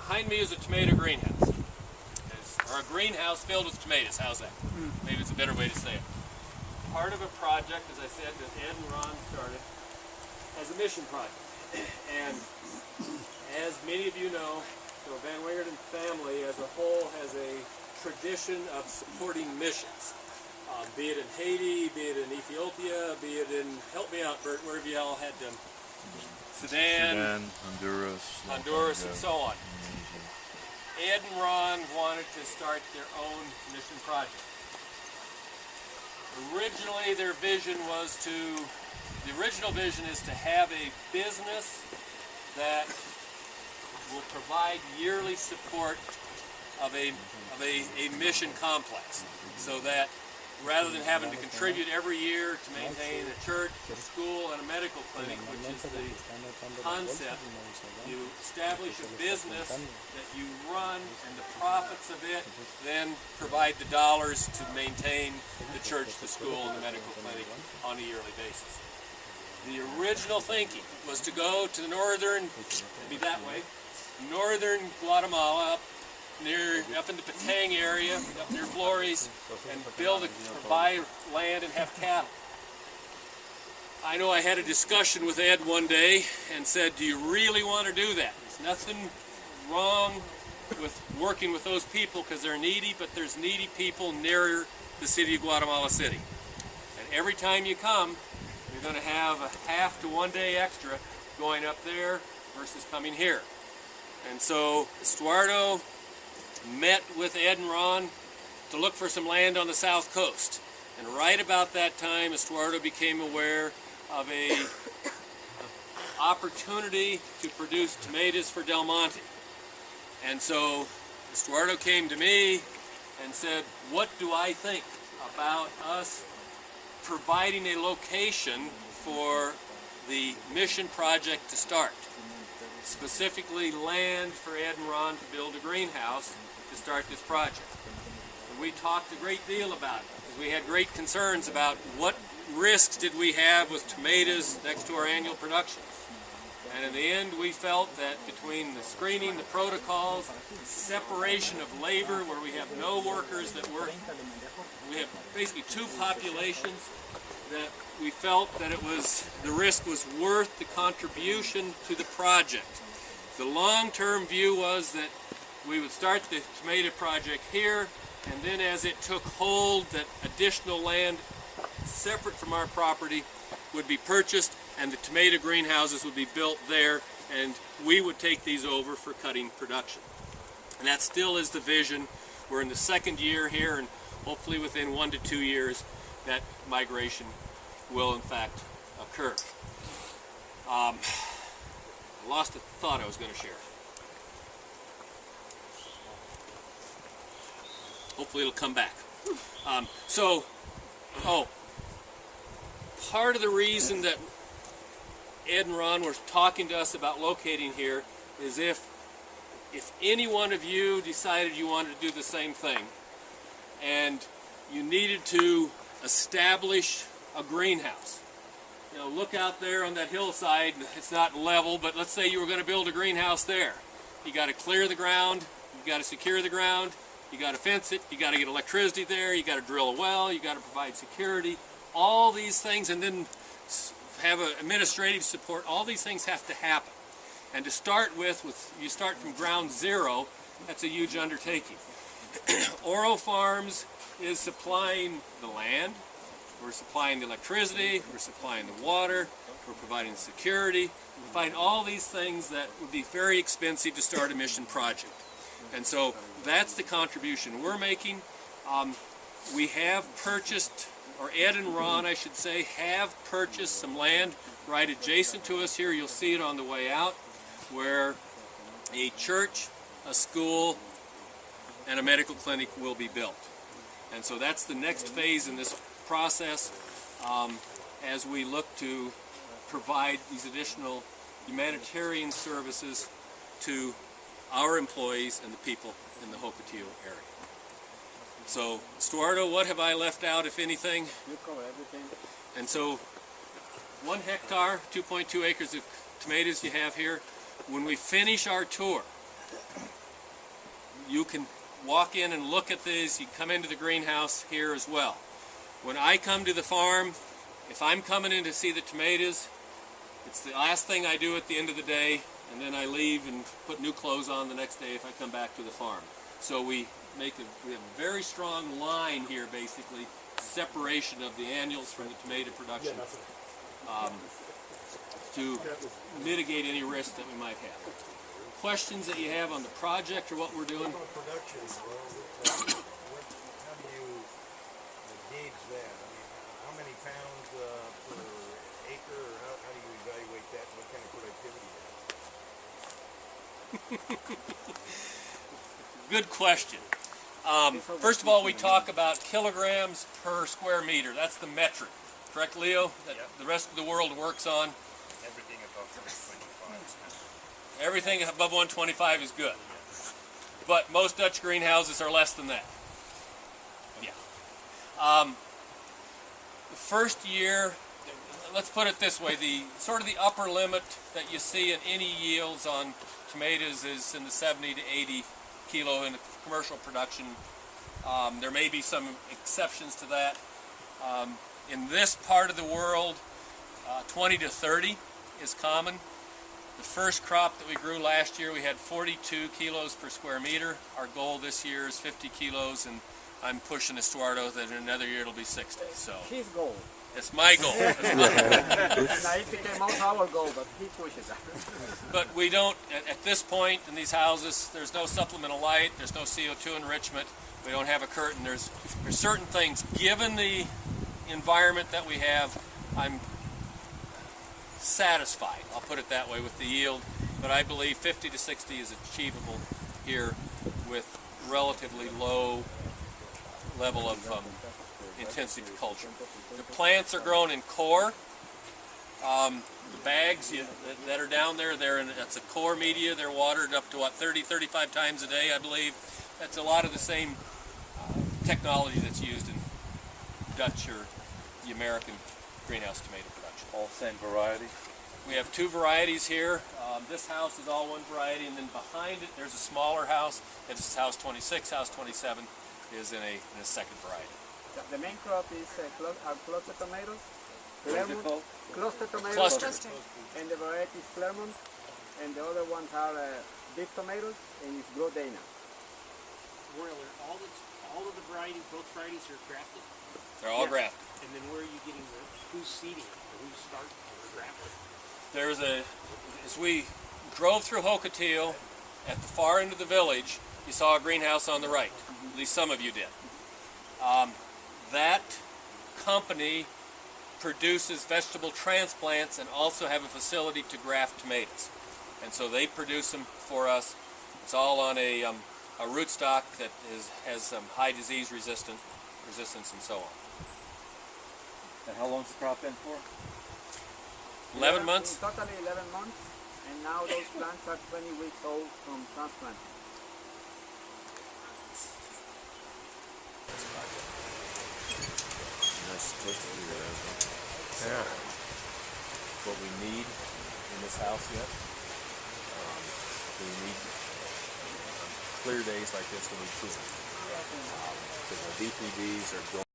behind me is a tomato greenhouse, or a greenhouse filled with tomatoes. How's that? Maybe it's a better way to say it. Part of a project, as I said, that Ed and Ron started as a mission project. And as many of you know, the VanWingerden family as a whole has a tradition of supporting missions. Be it in Haiti, be it in Ethiopia, be it in, help me out, Bert, wherever y'all had them. Sudan, Honduras, and so on. Ed and Ron wanted to start their own mission project. Originally, their vision was the original vision is to have a business that will provide yearly support of a mission complex, so that rather than having to contribute every year to maintain a church, a school, and a medical clinic, which is the concept, you establish a business that you run, and the profits of it then provide the dollars to maintain the church, the school, and the medical clinic on a yearly basis. The original thinking was to go to the northern, northern Guatemala, up in the Petang area, up near Flores, and buy land and have cattle. I know I had a discussion with Ed one day and said, do you really want to do that? There's nothing wrong with working with those people because they're needy, but there's needy people near the city of Guatemala City. And every time you come, you're going to have a half to 1 day extra going up there versus coming here. And so Estuardo met with Ed and Ron to look for some land on the south coast. And right about that time, Estuardo became aware of a opportunity to produce tomatoes for Delmonte. And so Estuardo came to me and said, what do I think about us providing a location for the mission project to start? Specifically land for Ed and Ron to build a greenhouse to start this project. And we talked a great deal about it, because we had great concerns about what risks did we have with tomatoes next to our annual production. And in the end, we felt that between the screening, the protocols, separation of labor, where we have no workers that work, we have basically two populations, that we felt that the risk was worth the contribution to the project. The long-term view was that we would start the tomato project here, and then as it took hold, that additional land separate from our property would be purchased, and the tomato greenhouses would be built there, and we would take these over for cutting production. And that still is the vision. We're in the second year here, and hopefully within 1 to 2 years that migration will in fact occur. I lost a thought I was going to share. Hopefully it'll come back. Part of the reason that Ed and Ron were talking to us about locating here is if any one of you decided you wanted to do the same thing and you needed to establish a greenhouse. You know, look out there on that hillside, it's not level, but let's say you were going to build a greenhouse there. You got to clear the ground, you got to secure the ground, you got to fence it, you got to get electricity there, you got to drill a well, you got to provide security, all these things, and then have administrative support. All these things have to happen. And to start with you start from ground zero, that's a huge undertaking. Oro Farms is supplying the land, we're supplying the electricity, we're supplying the water, we're providing security, we're providing all these things that would be very expensive to start a mission project. And so that's the contribution we're making. We have purchased, or Ed and Ron, I should say, have purchased some land right adjacent to us here. You'll see it on the way out, where a church, a school, and a medical clinic will be built. And so that's the next phase in this process as we look to provide these additional humanitarian services to our employees and the people in the Hocotillo area. So, Estuardo, what have I left out, if anything? You cover everything. And so, 1 hectare, 2.2 acres of tomatoes you have here. When we finish our tour, you can walk in and look at these. You can come into the greenhouse here as well. When I come to the farm, if I'm coming in to see the tomatoes, it's the last thing I do at the end of the day, and then I leave and put new clothes on the next day if I come back to the farm. So we have a very strong line here, basically, separation of the annuals from the tomato production, to mitigate any risk that we might have. Questions that you have on the project or what we're doing? Production, how do you gauge that? I mean, how many pounds per acre, or how do you evaluate that? What kind of productivity? Good question. First of all, we talk about kilograms per square meter. That's the metric. Correct, Leo? That the rest of the world works on? Everything above 125. Everything above 125 is good. But most Dutch greenhouses are less than that. Yeah. The first year, let's put it this way, the sort of the upper limit that you see in any yields on tomatoes is in the 70 to 80 kilo in commercial production. There may be some exceptions to that. In this part of the world, 20 to 30 is common. The first crop that we grew last year, we had 42 kilos per square meter. Our goal this year is 50 kilos, and I'm pushing Estuardo that in another year it'll be 60. So his goal. It's my goal. Now it became also our goal, but he pushes that. But we don't, at this point in these houses, there's no supplemental light, there's no CO2 enrichment, we don't have a curtain. There's certain things, given the environment that we have, I'm satisfied, I'll put it that way, with the yield, but I believe 50 to 60 is achievable here with relatively low level of intensive culture. The plants are grown in core. The bags that are down there, that's a core media. They're watered up to what, 30, 35 times a day, I believe. That's a lot of the same technology that's used in Dutch or the American greenhouse tomato production. All same variety? We have two varieties here. This house is all one variety, and then behind it there's a smaller house. This is house 26. House 27 is in a second variety. The main crop is cluster tomatoes, Clermont, cluster tomatoes, Cluster. and the variety is Clermont, and the other ones are big tomatoes, and it's Grodena. All of the varieties, both varieties are grafted? They're all grafted. And then where are you getting who's seeding it, or who's starting or grafting? As we drove through Hocotil, at the far end of the village, you saw a greenhouse on the right. At least some of you did. That company produces vegetable transplants and also have a facility to graft tomatoes. And so they produce them for us. It's all on a rootstock that has some high disease resistance and so on. And how long's the crop been for? 11 months? Totally 11 months, and now those plants are 20 weeks old from transplanting. Yeah. What we need in this house yet, we need clear days like this when we cool. Because our DPDs are going